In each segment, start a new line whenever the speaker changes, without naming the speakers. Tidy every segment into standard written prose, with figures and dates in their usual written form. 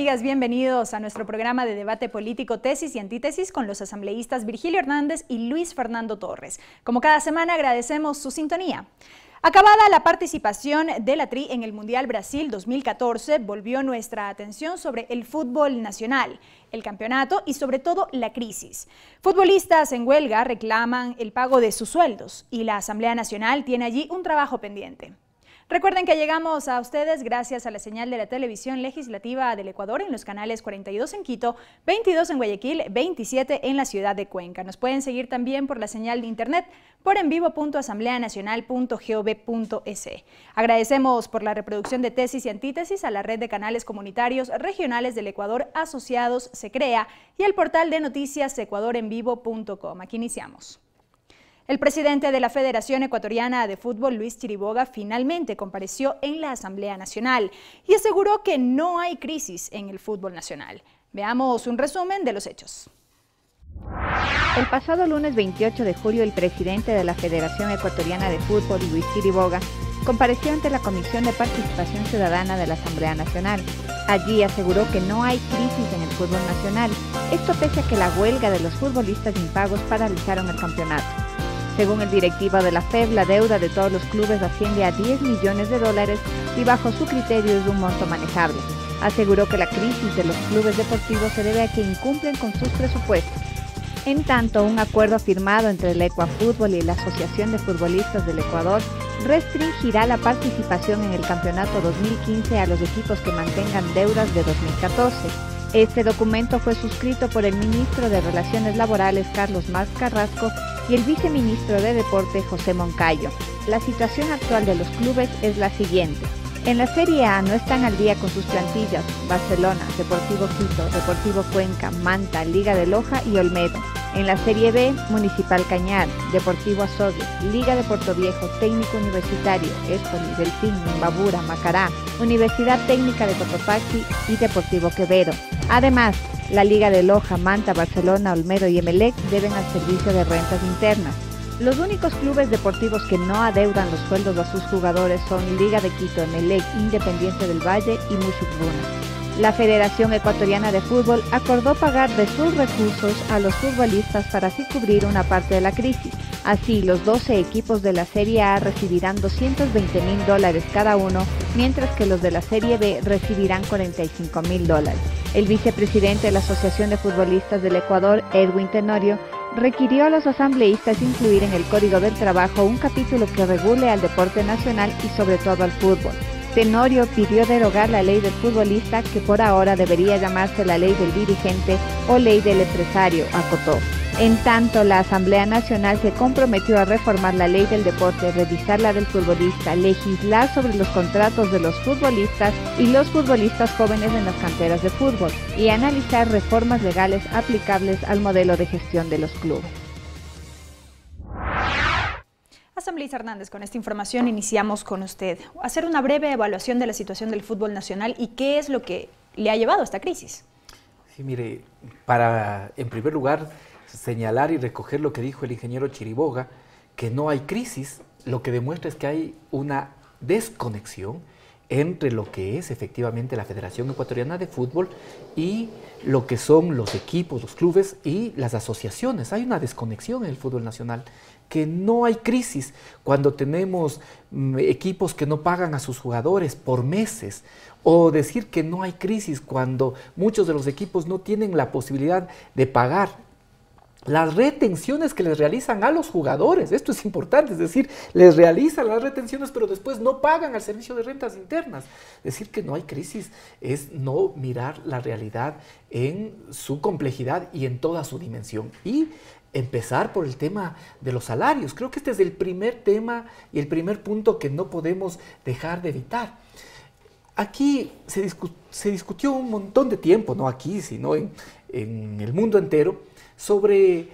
amigas, bienvenidos a nuestro programa de debate político Tesis y Antítesis con los asambleístas Virgilio Hernández y Luis Fernando Torres. Como cada semana agradecemos su sintonía. Acabada la participación de la TRI en el Mundial Brasil 2014, volvió nuestra atención sobre el fútbol nacional, el campeonato y sobre todo la crisis. Futbolistas en huelga reclaman el pago de sus sueldos y la Asamblea Nacional tiene allí un trabajo pendiente. Recuerden que llegamos a ustedes gracias a la señal de la televisión legislativa del Ecuador en los canales 42 en Quito, 22 en Guayaquil, 27 en la ciudad de Cuenca. Nos pueden seguir también por la señal de internet por envivo.asambleanacional.gov.es. Agradecemos por la reproducción de Tesis y Antítesis a la red de canales comunitarios regionales del Ecuador asociados SECREA y al portal de noticias ecuadorenvivo.com. Aquí iniciamos. El presidente de la Federación Ecuatoriana de Fútbol, Luis Chiriboga, finalmente compareció en la Asamblea Nacional y aseguró que no hay crisis en el fútbol nacional. Veamos un resumen de los hechos.
El pasado lunes 28 de julio, el presidente de la Federación Ecuatoriana de Fútbol, Luis Chiriboga, compareció ante la Comisión de Participación Ciudadana de la Asamblea Nacional. Allí aseguró que no hay crisis en el fútbol nacional, esto pese a que la huelga de los futbolistas impagos paralizaron el campeonato. Según el directivo de la FEB, la deuda de todos los clubes asciende a $10 millones y bajo su criterio es un monto manejable. Aseguró que la crisis de los clubes deportivos se debe a que incumplen con sus presupuestos. En tanto, un acuerdo firmado entre el Ecuafútbol y la Asociación de Futbolistas del Ecuador restringirá la participación en el campeonato 2015 a los equipos que mantengan deudas de 2014. Este documento fue suscrito por el ministro de Relaciones Laborales, Carlos Mas Carrasco, y el viceministro de Deporte, José Moncayo. La situación actual de los clubes es la siguiente. En la Serie A no están al día con sus plantillas Barcelona, Deportivo Quito, Deportivo Cuenca, Manta, Liga de Loja y Olmedo. En la Serie B, Municipal Cañar, Deportivo Azogues, Liga de Puerto Viejo, Técnico Universitario, Espoli, Delfín, Imbabura, Macará, Universidad Técnica de Cotopaxi y Deportivo Quevedo. Además, la Liga de Loja, Manta, Barcelona, Olmedo y Emelec deben al servicio de rentas internas. Los únicos clubes deportivos que no adeudan los sueldos a sus jugadores son Liga de Quito, Emelec, Independiente del Valle y Muchugruna. La Federación Ecuatoriana de Fútbol acordó pagar de sus recursos a los futbolistas para así cubrir una parte de la crisis. Así, los 12 equipos de la Serie A recibirán $220.000 cada uno, mientras que los de la Serie B recibirán $45.000. El vicepresidente de la Asociación de Futbolistas del Ecuador, Edwin Tenorio, requirió a los asambleístas incluir en el Código del Trabajo un capítulo que regule al deporte nacional y sobre todo al fútbol. Tenorio pidió derogar la ley del futbolista, que por ahora debería llamarse la ley del dirigente o ley del empresario, acotó. En tanto, la Asamblea Nacional se comprometió a reformar la ley del deporte, revisar la del futbolista, legislar sobre los contratos de los futbolistas y los futbolistas jóvenes en las canteras de fútbol y analizar reformas legales aplicables al modelo de gestión de los clubes.
Asambleísta Hernández, con esta información iniciamos con usted. Hacer una breve evaluación de la situación del fútbol nacional y qué es lo que le ha llevado a esta crisis.
Sí, mire, en primer lugar, señalar y recoger lo que dijo el ingeniero Chiriboga, que no hay crisis, lo que demuestra es que hay una desconexión entre lo que es efectivamente la Federación Ecuatoriana de Fútbol y lo que son los equipos, los clubes y las asociaciones. Hay una desconexión en el fútbol nacional, que no hay crisis cuando tenemos equipos que no pagan a sus jugadores por meses, o decir que no hay crisis cuando muchos de los equipos no tienen la posibilidad de pagar las retenciones que les realizan a los jugadores. Esto es importante, es decir, les realizan las retenciones pero después no pagan al servicio de rentas internas. Decir que no hay crisis es no mirar la realidad en su complejidad y en toda su dimensión. Y empezar por el tema de los salarios. Creo que este es el primer tema y el primer punto que no podemos dejar de evitar. Aquí se discutió un montón de tiempo, no aquí, sino en el mundo entero, sobre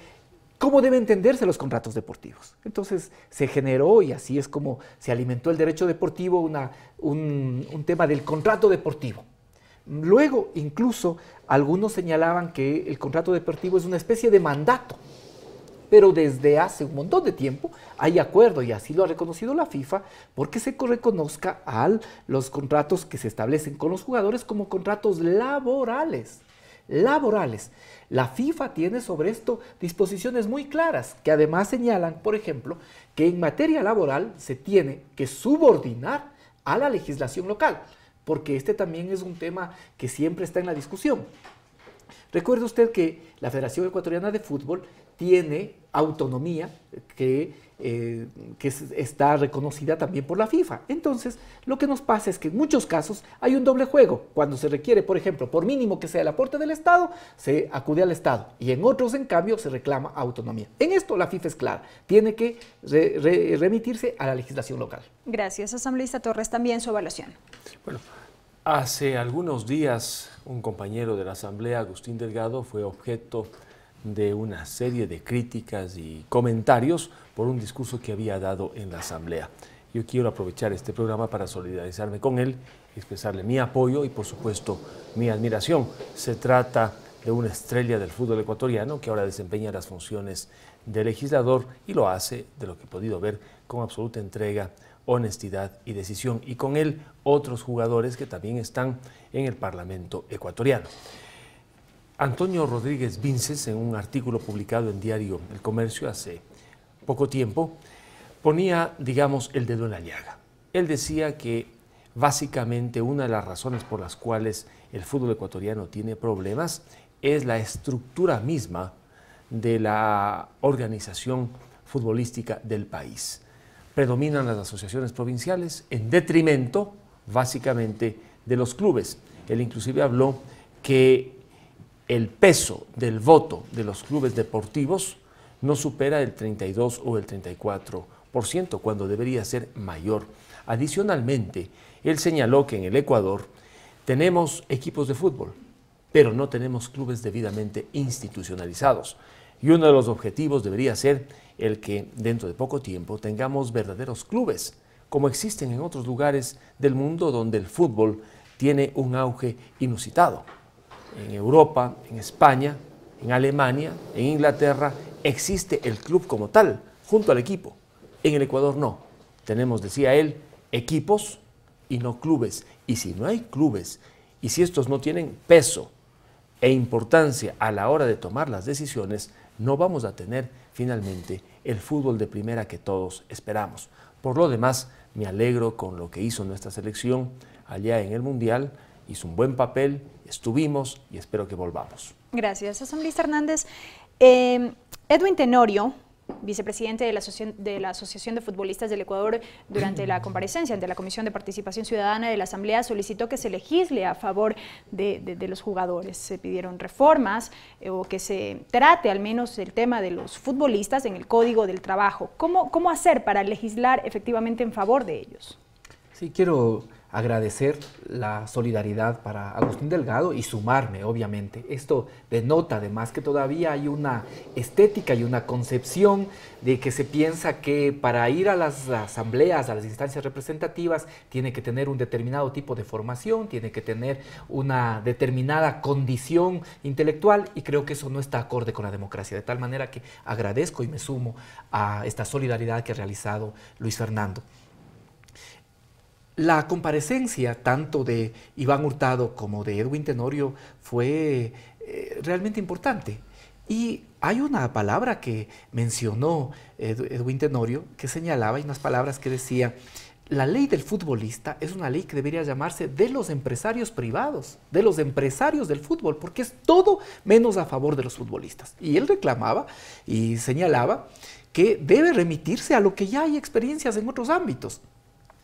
cómo deben entenderse los contratos deportivos. Entonces se generó, y así es como se alimentó el derecho deportivo, un tema del contrato deportivo. Luego, incluso, algunos señalaban que el contrato deportivo es una especie de mandato pero desde hace un montón de tiempo hay acuerdo, y así lo ha reconocido la FIFA, porque se reconozca a los contratos que se establecen con los jugadores como contratos laborales. La FIFA tiene sobre esto disposiciones muy claras, que además señalan, por ejemplo, que en materia laboral se tiene que subordinar a la legislación local, porque este también es un tema que siempre está en la discusión. Recuerde usted que la Federación Ecuatoriana de Fútbol tiene autonomía que está reconocida también por la FIFA. Entonces, lo que nos pasa es que en muchos casos hay un doble juego. Cuando se requiere, por ejemplo, por mínimo que sea el aporte del Estado, se acude al Estado. Y en otros, en cambio, se reclama autonomía. En esto la FIFA es clara. Tiene que remitirse a la legislación local.
Gracias, asambleísta Torres. También su evaluación.
Bueno, hace algunos días un compañero de la Asamblea, Agustín Delgado, fue objeto de una serie de críticas y comentarios por un discurso que había dado en la Asamblea. Yo quiero aprovechar este programa para solidarizarme con él, expresarle mi apoyo y, por supuesto, mi admiración. Se trata de una estrella del fútbol ecuatoriano que ahora desempeña las funciones de legislador y lo hace, de lo que he podido ver, con absoluta entrega, honestidad y decisión, y con él otros jugadores que también están en el Parlamento ecuatoriano. Antonio Rodríguez Vinces, en un artículo publicado en Diario El Comercio hace poco tiempo, ponía, digamos, el dedo en la llaga. Él decía que básicamente una de las razones por las cuales el fútbol ecuatoriano tiene problemas es la estructura misma de la organización futbolística del país. Predominan las asociaciones provinciales en detrimento, básicamente, de los clubes. Él inclusive habló que el peso del voto de los clubes deportivos no supera el 32 o el 34%, cuando debería ser mayor. Adicionalmente, él señaló que en el Ecuador tenemos equipos de fútbol, pero no tenemos clubes debidamente institucionalizados. Y uno de los objetivos debería ser el que dentro de poco tiempo tengamos verdaderos clubes, como existen en otros lugares del mundo donde el fútbol tiene un auge inusitado. En Europa, en España, en Alemania, en Inglaterra, existe el club como tal, junto al equipo. En el Ecuador no. Tenemos, decía él, equipos y no clubes. Y si no hay clubes, y si estos no tienen peso e importancia a la hora de tomar las decisiones, no vamos a tener finalmente el fútbol de primera que todos esperamos. Por lo demás, me alegro con lo que hizo nuestra selección allá en el Mundial. Hizo un buen papel, estuvimos y espero que volvamos.
Gracias, asambleísta Hernández. Edwin Tenorio, vicepresidente de la Asociación de Futbolistas del Ecuador, durante la comparecencia ante la Comisión de Participación Ciudadana de la Asamblea, solicitó que se legisle a favor de los jugadores. Se pidieron reformas o que se trate al menos el tema de los futbolistas en el Código del Trabajo. ¿Cómo hacer para legislar efectivamente en favor de ellos?
Sí, quiero agradecer la solidaridad para Agustín Delgado y sumarme, obviamente. Esto denota además que todavía hay una estética y una concepción de que se piensa que para ir a las asambleas, a las instancias representativas, tiene que tener un determinado tipo de formación, tiene que tener una determinada condición intelectual, y creo que eso no está acorde con la democracia. De tal manera que agradezco y me sumo a esta solidaridad que ha realizado Luis Fernando. La comparecencia tanto de Iván Hurtado como de Edwin Tenorio fue realmente importante. Y hay una palabra que mencionó Edwin Tenorio que señalaba, y unas palabras que decía: la ley del futbolista es una ley que debería llamarse de los empresarios privados, de los empresarios del fútbol, porque es todo menos a favor de los futbolistas. Y él reclamaba y señalaba que debe remitirse a lo que ya hay experiencias en otros ámbitos.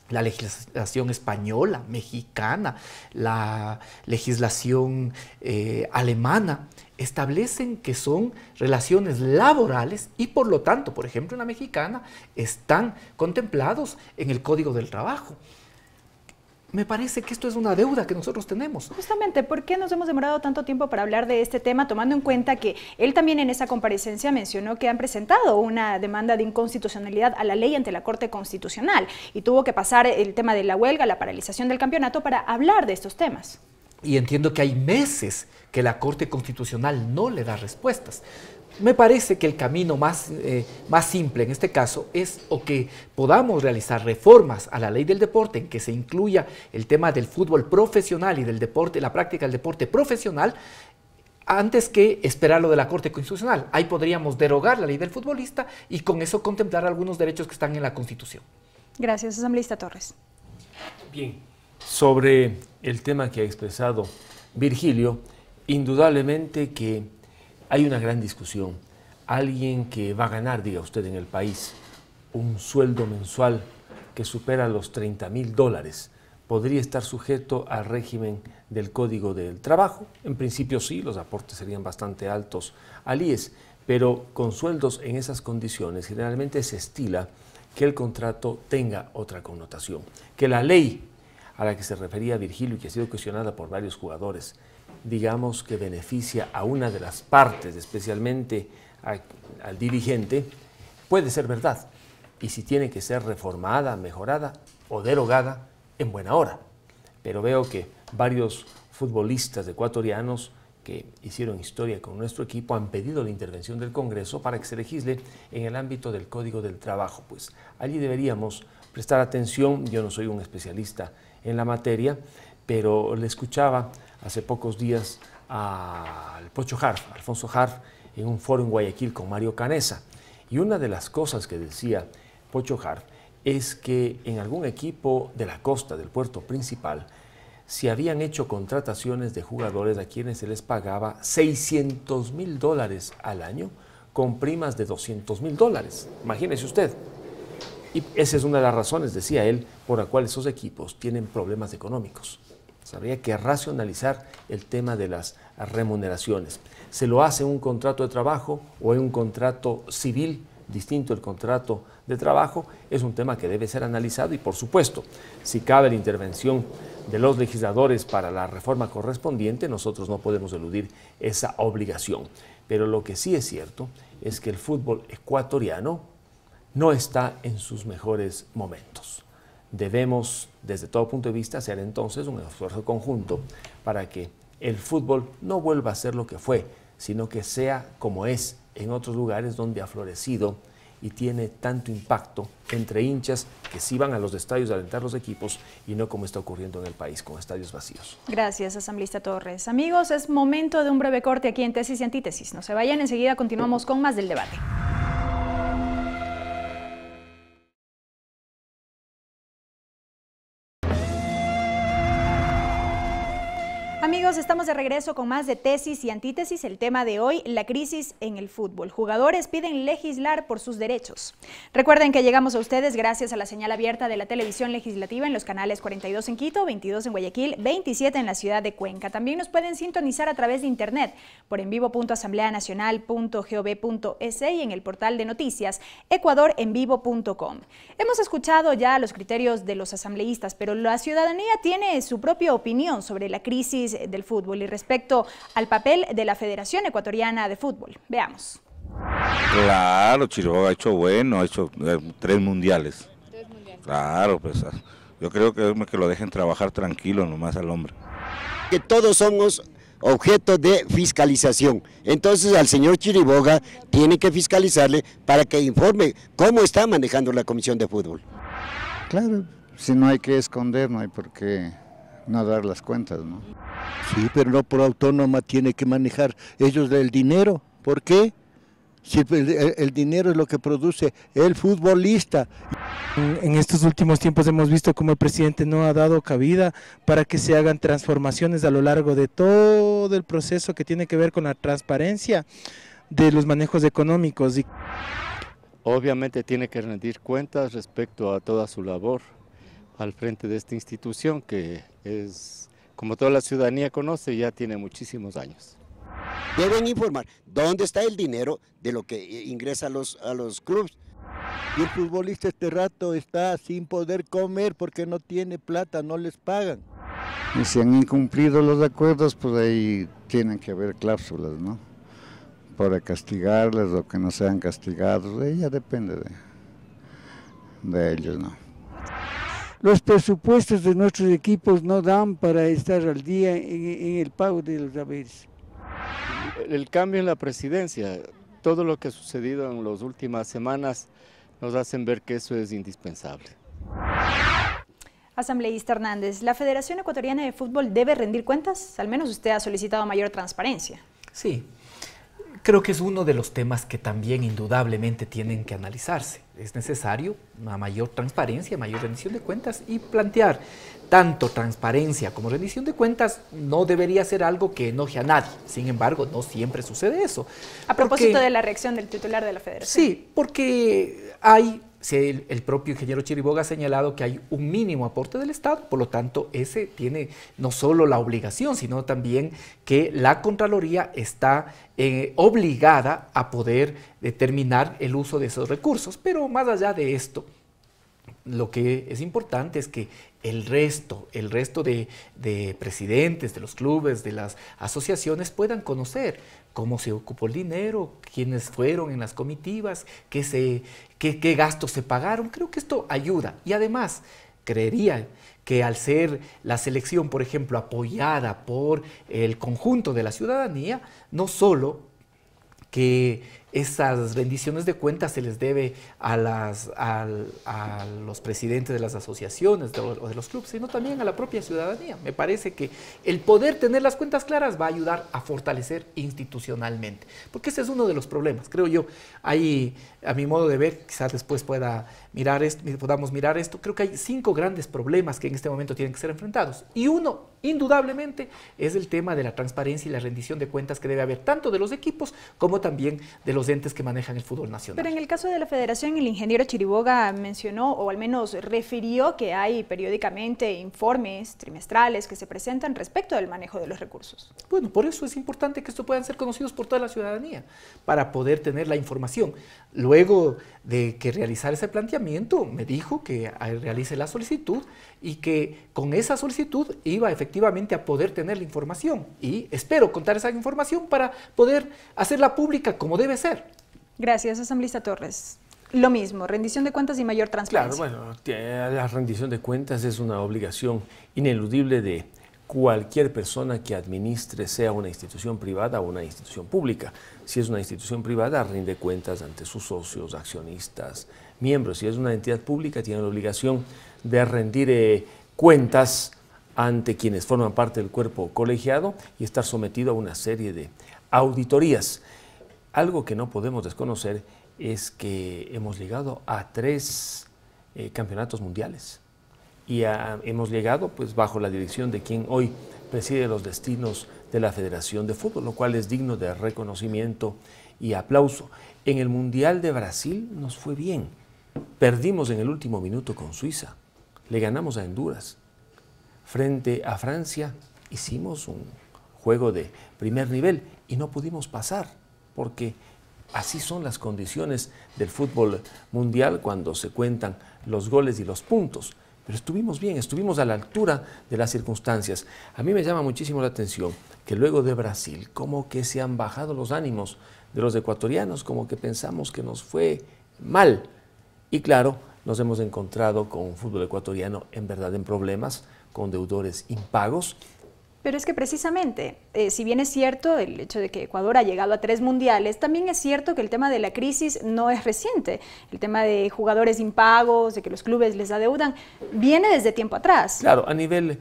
La legislación española, mexicana, la legislación alemana establecen que son relaciones laborales y por lo tanto, por ejemplo, en la mexicana están contemplados en el Código del Trabajo. Me parece que esto es una deuda que nosotros tenemos.
Justamente, ¿por qué nos hemos demorado tanto tiempo para hablar de este tema, tomando en cuenta que él también en esa comparecencia mencionó que han presentado una demanda de inconstitucionalidad a la ley ante la Corte Constitucional y tuvo que pasar el tema de la huelga, la paralización del campeonato para hablar de estos temas?
Y entiendo que hay meses que la Corte Constitucional no le da respuestas. Me parece que el camino más simple en este caso es o que podamos realizar reformas a la ley del deporte en que se incluya el tema del fútbol profesional y del deporte, la práctica del deporte profesional, antes que esperar lo de la Corte Constitucional. Ahí podríamos derogar la ley del futbolista y con eso contemplar algunos derechos que están en la Constitución.
Gracias, asambleísta Torres.
Bien, sobre el tema que ha expresado Virgilio, indudablemente que hay una gran discusión. Alguien que va a ganar, diga usted, en el país, un sueldo mensual que supera los $30.000, podría estar sujeto al régimen del Código del Trabajo. En principio sí, los aportes serían bastante altos al IES, pero con sueldos en esas condiciones generalmente se estila que el contrato tenga otra connotación, que la ley a la que se refería Virgilio y que ha sido cuestionada por varios jugadores, digamos que beneficia a una de las partes, especialmente al dirigente, puede ser verdad. Y si tiene que ser reformada, mejorada o derogada, en buena hora. Pero veo que varios futbolistas ecuatorianos que hicieron historia con nuestro equipo han pedido la intervención del Congreso para que se legisle en el ámbito del Código del Trabajo. Pues allí deberíamos prestar atención. Yo no soy un especialista en la materia, pero le escuchaba hace pocos días al Pocho Harf, Alfonso Harf, en un foro en Guayaquil con Mario Canesa. Y una de las cosas que decía Pocho Harf es que en algún equipo de la costa, del puerto principal, se habían hecho contrataciones de jugadores a quienes se les pagaba $600.000 al año con primas de $200.000. Imagínese usted. Y esa es una de las razones, decía él, por la cual esos equipos tienen problemas económicos. Habría que racionalizar el tema de las remuneraciones. ¿Se lo hace en un contrato de trabajo o en un contrato civil distinto el contrato de trabajo? Es un tema que debe ser analizado y, por supuesto, si cabe la intervención de los legisladores para la reforma correspondiente, nosotros no podemos eludir esa obligación. Pero lo que sí es cierto es que el fútbol ecuatoriano no está en sus mejores momentos. Debemos, desde todo punto de vista, hacer entonces un esfuerzo conjunto para que el fútbol no vuelva a ser lo que fue, sino que sea como es en otros lugares donde ha florecido y tiene tanto impacto entre hinchas que sí van a los estadios a alentar los equipos y no como está ocurriendo en el país, con estadios vacíos.
Gracias, asambleísta Torres. Amigos, es momento de un breve corte aquí en Tesis y Antítesis. No se vayan, enseguida continuamos con más del debate. Amigos, estamos de regreso con más de Tesis y Antítesis. El tema de hoy, la crisis en el fútbol. Jugadores piden legislar por sus derechos. Recuerden que llegamos a ustedes gracias a la señal abierta de la televisión legislativa en los canales 42 en Quito, 22 en Guayaquil, 27 en la ciudad de Cuenca. También nos pueden sintonizar a través de internet por envivo.asambleanacional.gov.es y en el portal de noticias ecuadorenvivo.com. Hemos escuchado ya los criterios de los asambleístas, pero la ciudadanía tiene su propia opinión sobre la crisis del fútbol y respecto al papel de la Federación Ecuatoriana de Fútbol. Veamos.
Claro, Chiriboga ha hecho bueno, ha hecho 3 mundiales. 3 mundiales. Claro, pues yo creo que lo dejen trabajar tranquilo nomás al hombre.
Que todos somos objeto de fiscalización. Entonces al señor Chiriboga tiene que fiscalizarle para que informe cómo está manejando la Comisión de Fútbol.
Claro, si no hay que esconder, no hay por qué no dar las cuentas, ¿no?
Sí, pero no por autónoma tiene que manejar ellos el dinero. ¿Por qué? Si el dinero es lo que produce el futbolista.
En estos últimos tiempos hemos visto cómo el presidente no ha dado cabida para que se hagan transformaciones a lo largo de todo el proceso que tiene que ver con la transparencia de los manejos económicos.
Obviamente tiene que rendir cuentas respecto a toda su labor al frente de esta institución que es, como toda la ciudadanía conoce, ya tiene muchísimos años.
Deben informar dónde está el dinero de lo que ingresa a los clubes.
Y el futbolista este rato está sin poder comer porque no tiene plata, no les pagan.
Y si han incumplido los acuerdos, pues ahí tienen que haber cláusulas, ¿no? Para castigarles o que no sean castigados, ya depende de ellos, ¿no?
Los presupuestos de nuestros equipos no dan para estar al día en el pago de los haberes.
El cambio en la presidencia todo lo que ha sucedido en las últimas semanas nos hacen ver que eso es indispensable.
Asambleísta Hernández, ¿la Federación Ecuatoriana de Fútbol debe rendir cuentas? Al menos usted ha solicitado mayor transparencia.
Sí, creo que es uno de los temas que también indudablemente tienen que analizarse. Es necesario una mayor transparencia, mayor rendición de cuentas y plantear tanto transparencia como rendición de cuentas no debería ser algo que enoje a nadie. Sin embargo, no siempre sucede eso.
A propósito de la reacción del titular de la Federación.
Sí, porque el propio ingeniero Chiriboga ha señalado que hay un mínimo aporte del Estado, por lo tanto, ese tiene no solo la obligación, sino también que la Contraloría está obligada a poder determinar el uso de esos recursos. Pero más allá de esto, lo que es importante es que el resto de presidentes de los clubes, de las asociaciones puedan conocer cómo se ocupó el dinero, quiénes fueron en las comitivas, qué gastos se pagaron. Creo que esto ayuda. Y además, creería que al ser la selección, por ejemplo, apoyada por el conjunto de la ciudadanía, no solo que esas rendiciones de cuentas se les debe a los presidentes de las asociaciones o de los clubes, sino también a la propia ciudadanía. Me parece que el poder tener las cuentas claras va a ayudar a fortalecer institucionalmente, porque ese es uno de los problemas. Creo yo, ahí, a mi modo de ver, quizás después podamos mirar esto, creo que hay 5 grandes problemas que en este momento tienen que ser enfrentados. Y uno, indudablemente, es el tema de la transparencia y la rendición de cuentas que debe haber tanto de los equipos como también de los entes que manejan el fútbol nacional.
Pero en el caso de la Federación, el ingeniero Chiriboga mencionó, o al menos refirió, que hay periódicamente informes trimestrales que se presentan respecto del manejo de los recursos.
Bueno, por eso es importante que esto puedan ser conocidos por toda la ciudadanía, para poder tener la información. Luego de que realizar ese planteamiento, me dijo que realice la solicitud y que con esa solicitud iba efectivamente a poder tener la información. Y espero contar esa información para poder hacerla pública como debe ser.
Gracias, asambleísta Torres. Lo mismo, rendición de cuentas y mayor transparencia.
Claro, bueno, la rendición de cuentas es una obligación ineludible de cualquier persona que administre, sea una institución privada o una institución pública. Si es una institución privada, rinde cuentas ante sus socios, accionistas, miembros. Si es una entidad pública, tiene la obligación de rendir cuentas ante quienes forman parte del cuerpo colegiado y estar sometido a una serie de auditorías. Algo que no podemos desconocer es que hemos llegado a 3 campeonatos mundiales y hemos llegado pues bajo la dirección de quien hoy preside los destinos de la Federación de Fútbol, lo cual es digno de reconocimiento y aplauso. En el Mundial de Brasil nos fue bien, perdimos en el último minuto con Suiza, le ganamos a Honduras. Frente a Francia hicimos un juego de primer nivel y no pudimos pasar, porque así son las condiciones del fútbol mundial cuando se cuentan los goles y los puntos. Pero estuvimos bien, estuvimos a la altura de las circunstancias. A mí me llama muchísimo la atención que luego de Brasil, como que se han bajado los ánimos de los ecuatorianos, como que pensamos que nos fue mal. Y claro, nos hemos encontrado con un fútbol ecuatoriano en verdad en problemas, con deudores impagos.
Pero es que precisamente, si bien es cierto el hecho de que Ecuador ha llegado a 3 mundiales, también es cierto que el tema de la crisis no es reciente. El tema de jugadores impagos, de que los clubes les adeudan, viene desde tiempo atrás.
Claro, a nivel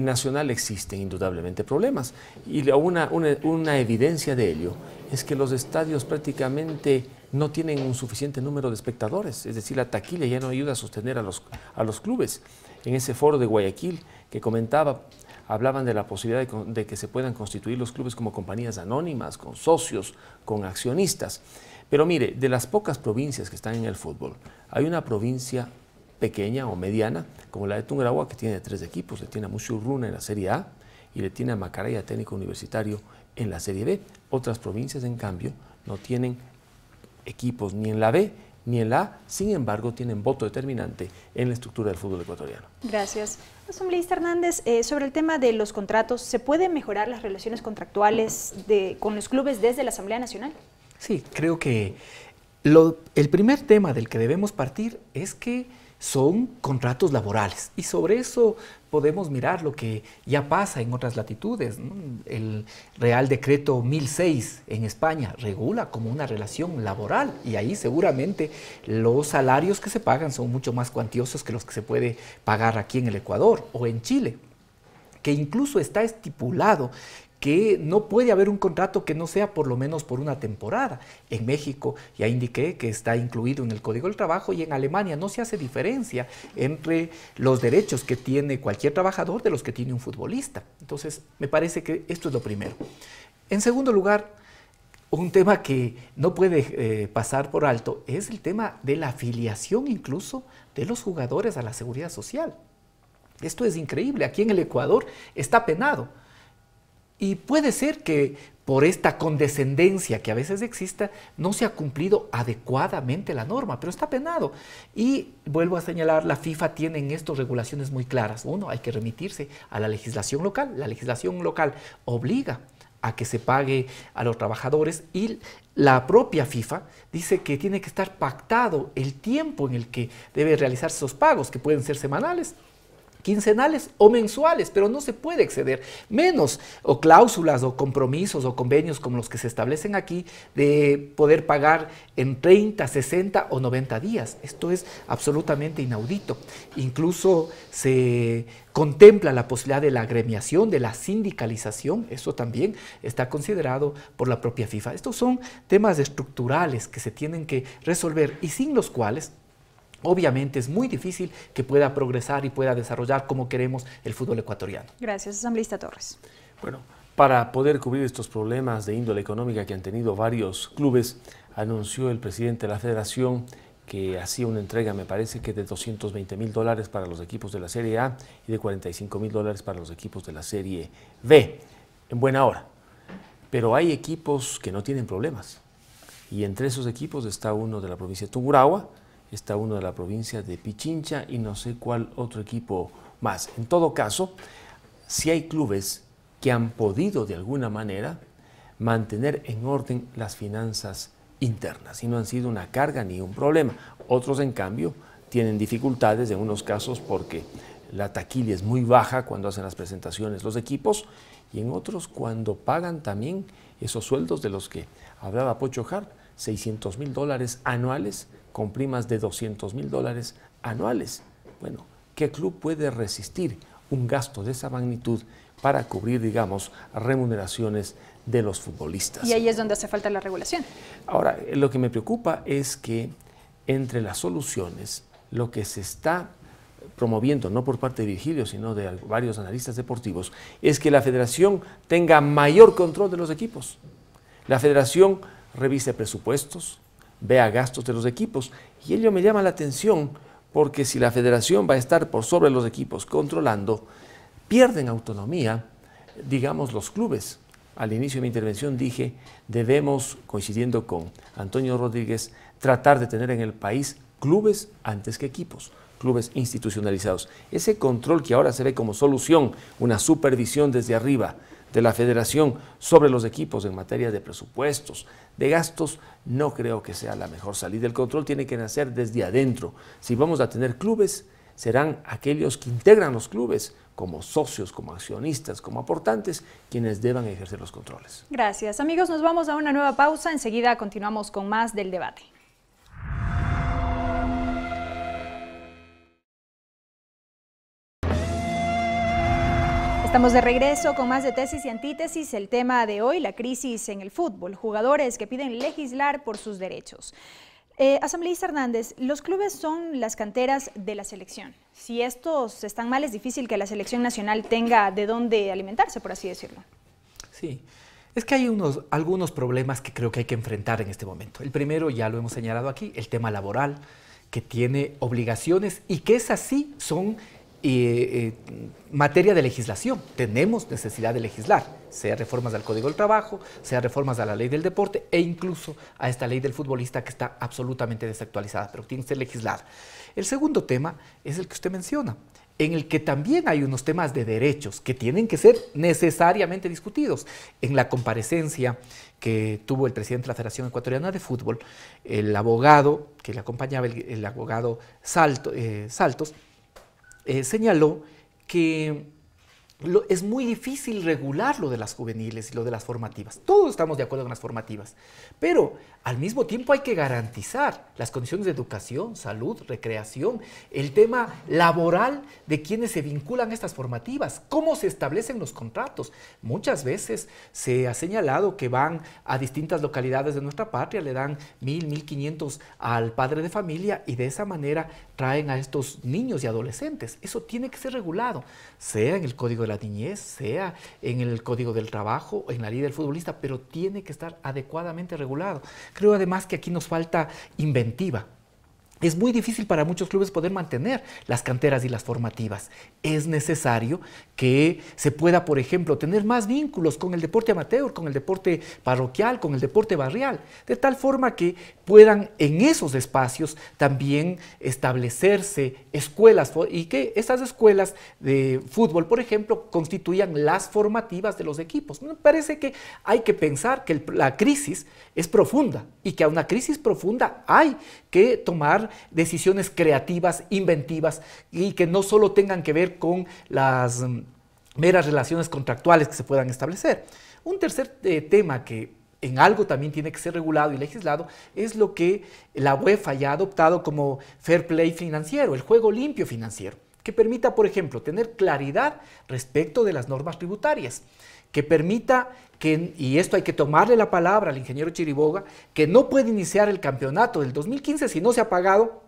nacional existen indudablemente problemas. Y una evidencia de ello es que los estadios prácticamente no tienen un suficiente número de espectadores. Es decir, la taquilla ya no ayuda a sostener a los clubes. En ese foro de Guayaquil que comentaba, hablaban de la posibilidad de que se puedan constituir los clubes como compañías anónimas, con socios, con accionistas. Pero mire, de las pocas provincias que están en el fútbol, hay una provincia pequeña o mediana, como la de Tungurahua, que tiene 3 equipos. Le tiene a Mushurruna en la Serie A y le tiene a Macaraya Técnico Universitario en la Serie B. Otras provincias, en cambio, no tienen equipos ni en la B ni en la A, sin embargo, tienen voto determinante en la estructura del fútbol ecuatoriano.
Gracias. Asambleísta Hernández, sobre el tema de los contratos, ¿se pueden mejorar las relaciones contractuales con los clubes desde la Asamblea Nacional?
Sí, creo que el primer tema del que debemos partir es que son contratos laborales y sobre eso podemos mirar lo que ya pasa en otras latitudes, ¿no? El Real Decreto 1006 en España regula como una relación laboral y ahí seguramente los salarios que se pagan son mucho más cuantiosos que los que se puede pagar aquí en el Ecuador o en Chile, que incluso está estipulado que no puede haber un contrato que no sea por lo menos por una temporada. En México ya indiqué que está incluido en el Código del Trabajo y en Alemania no se hace diferencia entre los derechos que tiene cualquier trabajador de los que tiene un futbolista. Entonces, me parece que esto es lo primero. En segundo lugar, un tema que no puede pasar por alto es el tema de la afiliación incluso de los jugadores a la Seguridad Social. Esto es increíble. Aquí en el Ecuador está penado. Y puede ser que por esta condescendencia que a veces exista, no se ha cumplido adecuadamente la norma, pero está penado. Y vuelvo a señalar, la FIFA tiene en esto regulaciones muy claras. Uno, hay que remitirse a la legislación local. La legislación local obliga a que se pague a los trabajadores y la propia FIFA dice que tiene que estar pactado el tiempo en el que debe realizarse esos pagos, que pueden ser semanales, quincenales o mensuales, pero no se puede exceder, menos o cláusulas o compromisos o convenios como los que se establecen aquí de poder pagar en 30, 60 o 90 días. Esto es absolutamente inaudito. Incluso se contempla la posibilidad de la agremiación, de la sindicalización, eso también está considerado por la propia FIFA. Estos son temas estructurales que se tienen que resolver y sin los cuales obviamente es muy difícil que pueda progresar y pueda desarrollar como queremos el fútbol ecuatoriano.
Gracias, asambleísta Torres.
Bueno, para poder cubrir estos problemas de índole económica que han tenido varios clubes, anunció el presidente de la federación que hacía una entrega, me parece que de $220.000 para los equipos de la Serie A y de $45.000 para los equipos de la Serie B, en buena hora. Pero hay equipos que no tienen problemas y entre esos equipos está uno de la provincia de Tungurahua, está uno de la provincia de Pichincha y no sé cuál otro equipo más. En todo caso, si hay clubes que han podido de alguna manera mantener en orden las finanzas internas y no han sido una carga ni un problema. Otros, en cambio, tienen dificultades en unos casos porque la taquilla es muy baja cuando hacen las presentaciones los equipos y en otros cuando pagan también esos sueldos de los que hablaba Pocho Hart, $600.000 anuales con primas de $200.000 anuales. Bueno, ¿qué club puede resistir un gasto de esa magnitud para cubrir, digamos, remuneraciones de los futbolistas?
Y ahí es donde hace falta la regulación.
Ahora, lo que me preocupa es que entre las soluciones, lo que se está promoviendo, no por parte de Virgilio, sino de varios analistas deportivos, es que la federación tenga mayor control de los equipos. La federación revise presupuestos, vea gastos de los equipos, y ello me llama la atención porque si la federación va a estar por sobre los equipos controlando, pierden autonomía, digamos, los clubes. Al inicio de mi intervención dije, debemos, coincidiendo con Antonio Rodríguez, tratar de tener en el país clubes antes que equipos, clubes institucionalizados. Ese control que ahora se ve como solución, una supervisión desde arriba de la federación sobre los equipos en materia de presupuestos, de gastos, no creo que sea la mejor salida. El control tiene que nacer desde adentro. Si vamos a tener clubes, serán aquellos que integran los clubes como socios, como accionistas, como aportantes, quienes deban ejercer los controles.
Gracias. Amigos, nos vamos a una nueva pausa. Enseguida continuamos con más del debate. Estamos de regreso con más de Tesis y Antítesis. El tema de hoy, la crisis en el fútbol. Jugadores que piden legislar por sus derechos. Asambleísta Hernández, los clubes son las canteras de la selección. Si estos están mal, es difícil que la selección nacional tenga de dónde alimentarse, por así decirlo.
Sí, es que hay algunos problemas que creo que hay que enfrentar en este momento. El primero, ya lo hemos señalado aquí, el tema laboral, que tiene obligaciones y que esas sí son materia de legislación. Tenemos necesidad de legislar, sea reformas al Código del Trabajo, sea reformas a la ley del deporte e incluso a esta ley del futbolista que está absolutamente desactualizada, pero tiene que ser legislada. El segundo tema es el que usted menciona, en el que también hay unos temas de derechos que tienen que ser necesariamente discutidos. En la comparecencia que tuvo el presidente de la Federación Ecuatoriana de Fútbol, el abogado que le acompañaba, el abogado Saltos, señaló que es muy difícil regular lo de las juveniles y lo de las formativas. Todos estamos de acuerdo con las formativas, pero al mismo tiempo hay que garantizar las condiciones de educación, salud, recreación, el tema laboral de quienes se vinculan a estas formativas, cómo se establecen los contratos. Muchas veces se ha señalado que van a distintas localidades de nuestra patria, le dan 1.000, 1.500 al padre de familia y de esa manera traen a estos niños y adolescentes. Eso tiene que ser regulado, sea en el Código de la Niñez, sea en el Código del Trabajo, en la ley del futbolista, pero tiene que estar adecuadamente regulado. Creo además que aquí nos falta inventiva. Es muy difícil para muchos clubes poder mantener las canteras y las formativas. Es necesario que se pueda, por ejemplo, tener más vínculos con el deporte amateur, con el deporte parroquial, con el deporte barrial, de tal forma que puedan en esos espacios también establecerse escuelas y que esas escuelas de fútbol, por ejemplo, constituyan las formativas de los equipos. Me parece que hay que pensar que la crisis es profunda y que a una crisis profunda hay que tomar decisiones creativas, inventivas y que no solo tengan que ver con las meras relaciones contractuales que se puedan establecer. Un tercer tema que en algo también tiene que ser regulado y legislado es lo que la UEFA ya ha adoptado como fair play financiero, el juego limpio financiero, que permita, por ejemplo, tener claridad respecto de las normas tributarias, que permita que, y esto hay que tomarle la palabra al ingeniero Chiriboga, que no puede iniciar el campeonato del 2015 si no se ha pagado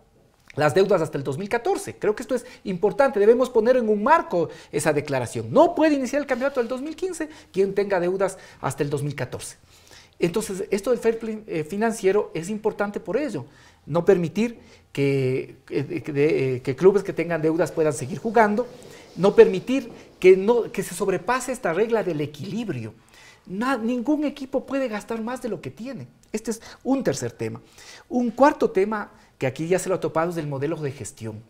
las deudas hasta el 2014. Creo que esto es importante, debemos poner en un marco esa declaración. No puede iniciar el campeonato del 2015 quien tenga deudas hasta el 2014. Entonces, esto del fair play financiero es importante por ello. No permitir que clubes que tengan deudas puedan seguir jugando, no permitir que se sobrepase esta regla del equilibrio. Ningún equipo puede gastar más de lo que tiene. Este es un tercer tema. Un cuarto tema que aquí ya se lo ha topado es del modelo de gestión.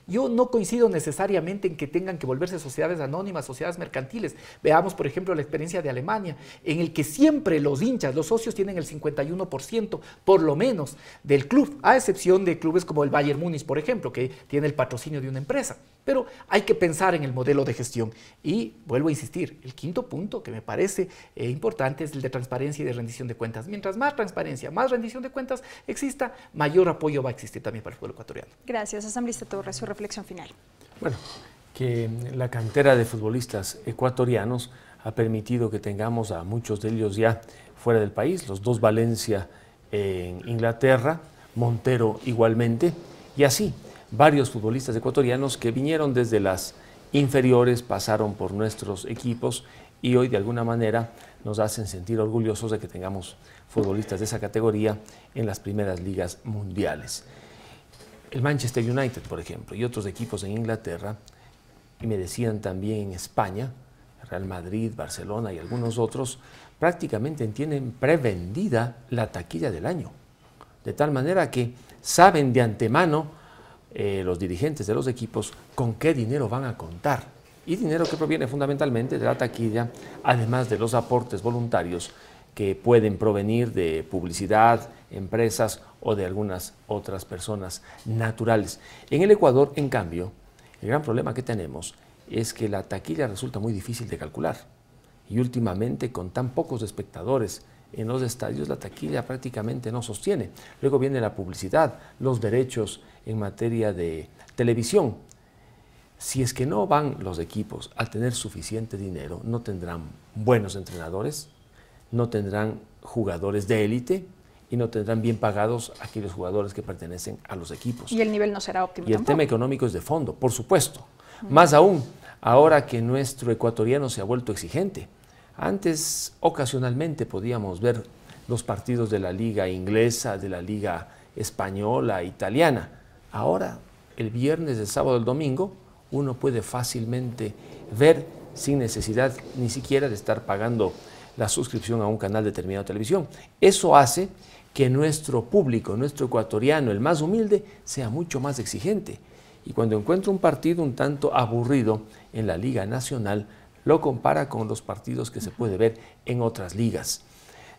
Yo no coincido necesariamente en que tengan que volverse sociedades anónimas, sociedades mercantiles. Veamos, por ejemplo, la experiencia de Alemania, en el que siempre los hinchas, los socios tienen el 51%, por lo menos, del club, a excepción de clubes como el Bayern Múnich, por ejemplo, que tiene el patrocinio de una empresa. Pero hay que pensar en el modelo de gestión. Y vuelvo a insistir, el quinto punto que me parece importante es el de transparencia y de rendición de cuentas. Mientras más transparencia, más rendición de cuentas exista, mayor apoyo va a existir también para el pueblo ecuatoriano.
Gracias, asambleísta Torres. Su reflexión final.
Bueno, que la cantera de futbolistas ecuatorianos ha permitido que tengamos a muchos de ellos ya fuera del país, los dos Valencia en Inglaterra, Montero igualmente, y así varios futbolistas ecuatorianos que vinieron desde las inferiores, pasaron por nuestros equipos y hoy de alguna manera nos hacen sentir orgullosos de que tengamos futbolistas de esa categoría en las primeras ligas mundiales. El Manchester United, por ejemplo, y otros equipos en Inglaterra, y me decían también en España, Real Madrid, Barcelona y algunos otros, prácticamente tienen prevendida la taquilla del año. De tal manera que saben de antemano los dirigentes de los equipos con qué dinero van a contar. Y dinero que proviene fundamentalmente de la taquilla, además de los aportes voluntarios que pueden provenir de publicidad, empresas o de algunas otras personas naturales. En el Ecuador, en cambio, el gran problema que tenemos es que la taquilla resulta muy difícil de calcular. Y últimamente, con tan pocos espectadores en los estadios, la taquilla prácticamente no sostiene. Luego viene la publicidad, los derechos en materia de televisión. Si es que no van los equipos a tener suficiente dinero, no tendrán buenos entrenadores, no tendrán jugadores de élite y no tendrán bien pagados aquellos jugadores que pertenecen a los equipos.
Y el nivel no será óptimo.
Y el tema económico es de fondo, por supuesto. Más aún, ahora que nuestro ecuatoriano se ha vuelto exigente. Antes, ocasionalmente, podíamos ver los partidos de la liga inglesa, de la liga española, italiana. Ahora, el viernes, el sábado, el domingo, uno puede fácilmente ver sin necesidad ni siquiera de estar pagando la suscripción a un canal determinado de televisión. Eso hace que nuestro público, nuestro ecuatoriano, el más humilde, sea mucho más exigente. Y cuando encuentra un partido un tanto aburrido en la Liga Nacional, lo compara con los partidos que se puede ver en otras ligas.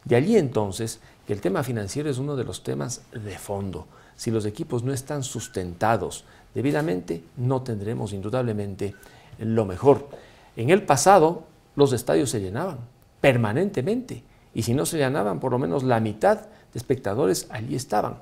De allí entonces que el tema financiero es uno de los temas de fondo. Si los equipos no están sustentados debidamente, no tendremos indudablemente lo mejor. En el pasado los estadios se llenaban permanentemente y si no se llenaban, por lo menos la mitad de espectadores allí estaban.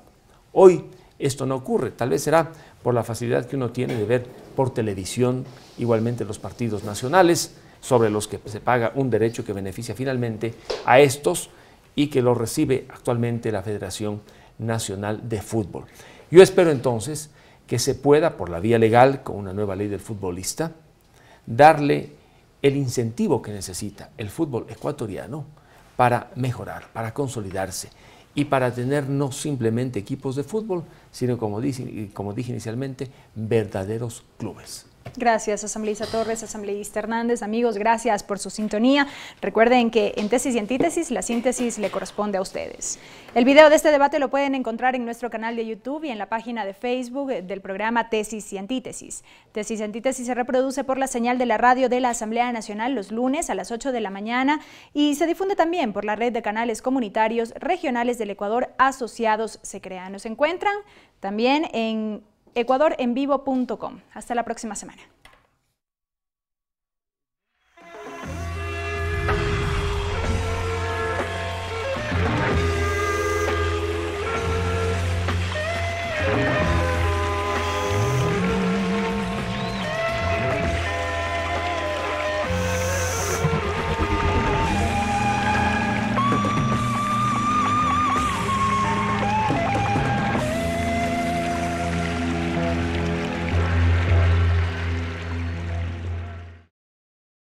Hoy esto no ocurre, tal vez será por la facilidad que uno tiene de ver por televisión igualmente los partidos nacionales, sobre los que se paga un derecho que beneficia finalmente a estos y que lo recibe actualmente la Federación Nacional de Fútbol. Yo espero entonces que se pueda, por la vía legal, con una nueva ley del futbolista, darle el incentivo que necesita el fútbol ecuatoriano para mejorar, para consolidarse y para tener no simplemente equipos de fútbol, sino, como dije inicialmente, verdaderos clubes.
Gracias, asambleísta Torres, asambleísta Hernández. Amigos, gracias por su sintonía. Recuerden que en Tesis y Antítesis, la síntesis le corresponde a ustedes. El video de este debate lo pueden encontrar en nuestro canal de YouTube y en la página de Facebook del programa Tesis y Antítesis. Tesis y Antítesis se reproduce por la señal de la radio de la Asamblea Nacional los lunes a las 8 de la mañana y se difunde también por la red de canales comunitarios regionales del Ecuador asociados Se Crea. Nos encuentran también en ecuadorenvivo.com. Hasta la próxima semana.